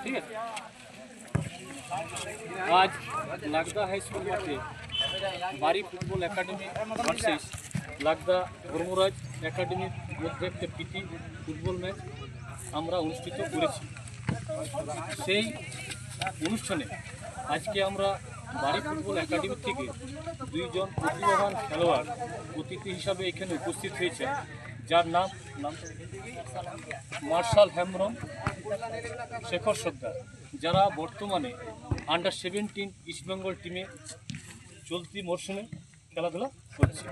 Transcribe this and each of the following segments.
ঠিক আছে। আজ লাগদা হাই স্কুল মাঠে বাড়ি football academy versus Lagda Dharmaraj একাডেমির মধ্যে একটা প্রীতি ফুটবল ম্যাচ আমরা অনুষ্ঠিত করেছি। সেই অনুষ্ঠানে আজকে আমরা বাড়ি ফুটবল একাডেমি থেকে দুইজন প্রতিভাবান খেলোয়াড় অতিথি হিসাবে এখানে উপস্থিত হয়েছে, যার নাম মার্শাল হেমব্রম, শেখর সর্দার, যারা বর্তমানে আন্ডার-17 ইস্টবেঙ্গল টিমে চলতি মরশুমে খেলাধুলা করছে।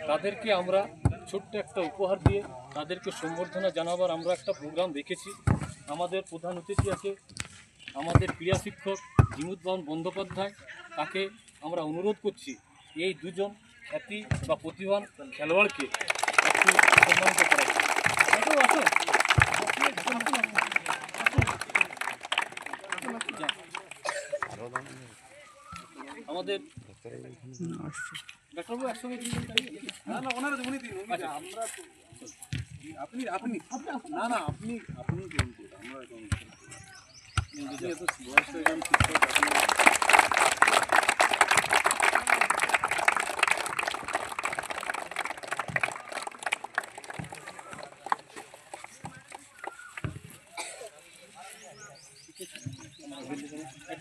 তাদেরকে আমরা ছোট্ট একটা উপহার দিয়ে তাদেরকে সম্বর্ধনা জানাবার আমরা একটা প্রোগ্রাম রেখেছি। আমাদের প্রধান অতিথি আছে আমাদের ক্রীড়া শিক্ষক জিমুদ্দৌলা বন্দ্যোপাধ্যায়। তাকে আমরা অনুরোধ করছি এই দুজন খ্যাতি বা প্রতিভাবান খেলোয়াড়কে একটু সম্মানিত করার জন্য। আমাদের ডাক্তারবাবু একসঙ্গে আপনি না না আপনি আপনি আমরা বয়স হয়ে গেলাম।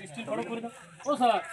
স্টিল বড় করে দাও ও স্যার।